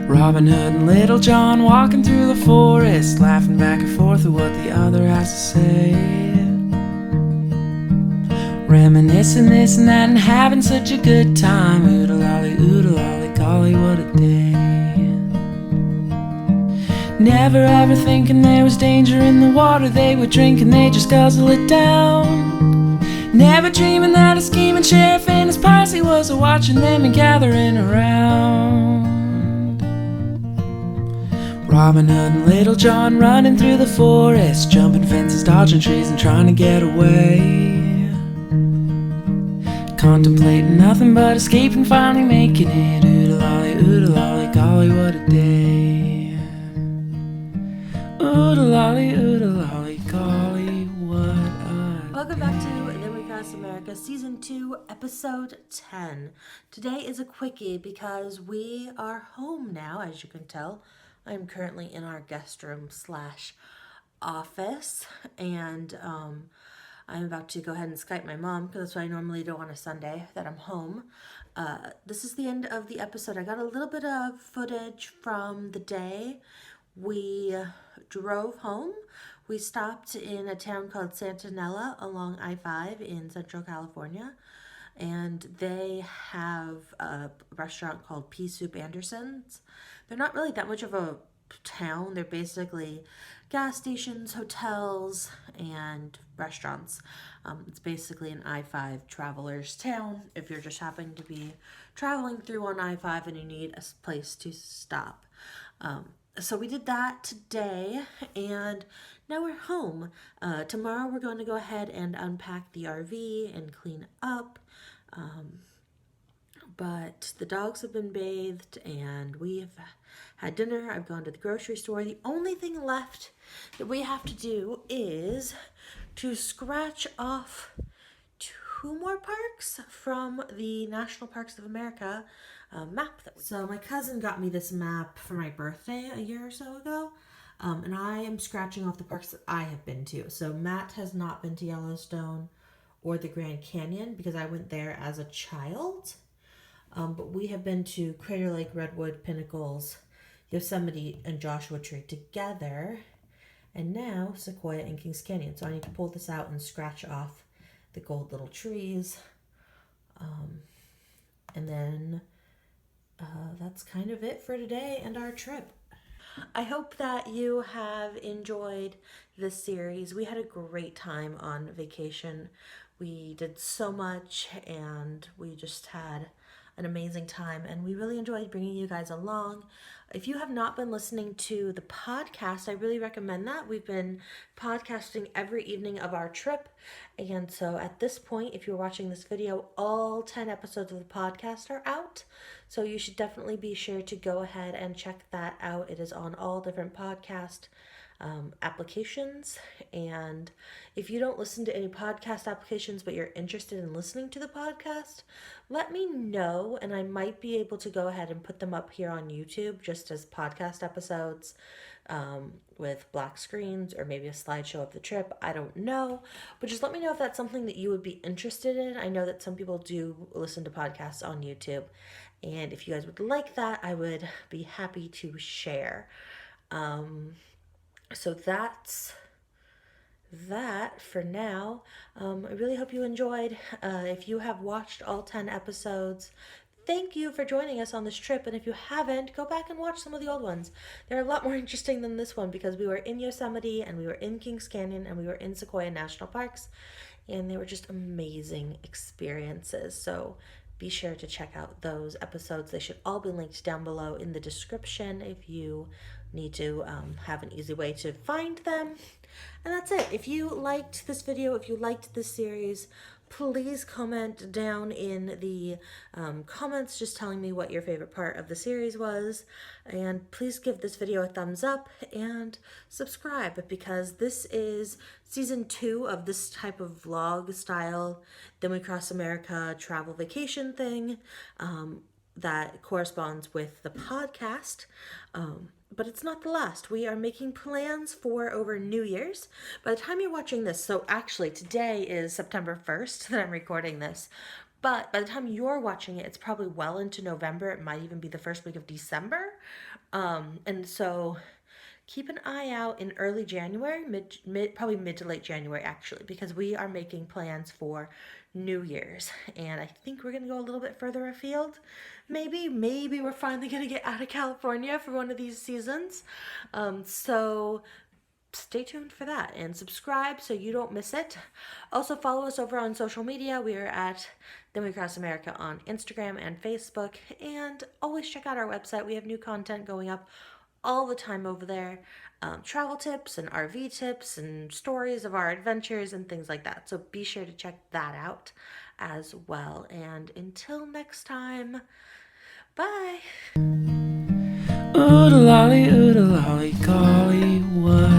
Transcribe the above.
Robin Hood and Little John walking through the forest, laughing back and forth at what the other has to say, reminiscing this and that and having such a good time. Oodle-lolly, golly, what a day. Never ever thinking there was danger in the water they were drinking, they just guzzle it down. Never dreaming that a scheming sheriff and his posse was watching them and gathering around. Robin Hood and Little John running through the forest, jumping fences, dodging trees and trying to get away, contemplating nothing but escaping, finally making it. Oodle-lolly, golly, what a day. Oodle-lolly, golly, what a Welcome back to Then We Cross America, Season 2, Episode 10. Today is a quickie because we are home now, as you can tell. I'm currently in our guest room / office, and I'm about to go ahead and Skype my mom because that's what I normally do on a Sunday that I'm home. This is the end of the episode. I got a little bit of footage from the day we drove home. We stopped in a town called Santanella along I-5 in Central California, and they have a restaurant called Pea Soup Anderson's. They're not really that much of a town. They're basically gas stations, hotels, and restaurants. It's basically an I-5 traveler's town if you're just happening to be traveling through on I-5 and you need a place to stop. So we did that today, and now we're home. Tomorrow we're going to go ahead and unpack the RV and clean up. But the dogs have been bathed and we've had dinner. I've gone to the grocery store. The only thing left that we have to do is to scratch off 2 more parks from the National Parks of America map. So my cousin got me this map for my birthday a year or so ago. And I am scratching off the parks that I have been to. So Matt has not been to Yellowstone or the Grand Canyon because I went there as a child. But we have been to Crater Lake, Redwood, Pinnacles, Yosemite, and Joshua Tree together. And now Sequoia and Kings Canyon. So I need to pull this out and scratch off the gold little trees. And then that's kind of it for today and our trip. I hope that you have enjoyed this series. We had a great time on vacation. We did so much and we just had an amazing time, and we really enjoyed bringing you guys along. If you have not been listening to the podcast, I really recommend that. We've been podcasting every evening of our trip, and so at this point, if you're watching this video, all 10 episodes of the podcast are out, so you should definitely be sure to go ahead and check that out. It is on all different podcast applications, and if you don't listen to any podcast applications but you're interested in listening to the podcast, let me know and I might be able to go ahead and put them up here on YouTube just as podcast episodes with black screens or maybe a slideshow of the trip. I don't know, but just let me know if that's something that you would be interested in. I know that some people do listen to podcasts on YouTube, and if you guys would like that, I would be happy to share. So that's that for now. I really hope you enjoyed. If you have watched all 10 episodes, thank you for joining us on this trip. And if you haven't, go back and watch some of the old ones. They're a lot more interesting than this one because we were in Yosemite and we were in Kings Canyon and we were in Sequoia National Parks, and they were just amazing experiences. So be sure to check out those episodes. They should all be linked down below in the description if you need to have an easy way to find them. And that's it. If you liked this video, if you liked this series, please comment down in the comments just telling me what your favorite part of the series was. And please give this video a thumbs up and subscribe, because this is season 2 of this type of vlog style Then We Cross America travel vacation thing. that corresponds with the podcast. But it's not the last. We are making plans for over New Year's. By the time you're watching this, so actually today is September 1st that I'm recording this. But by the time you're watching it, it's probably well into November. It might even be the first week of December. And so keep an eye out in early January, probably mid to late January actually, because we are making plans for New Year's, and I think we're gonna go a little bit further afield. Maybe we're finally gonna get out of California for one of these seasons. So stay tuned for that and subscribe so you don't miss it. Also follow us over on social media. We are at Then We Cross America on Instagram and Facebook, and always check out our website. We have new content going up all the time over there. Travel tips and RV tips and stories of our adventures and things like that. So be sure to check that out as well. And until next time, bye. Oodle lolly, golly, what?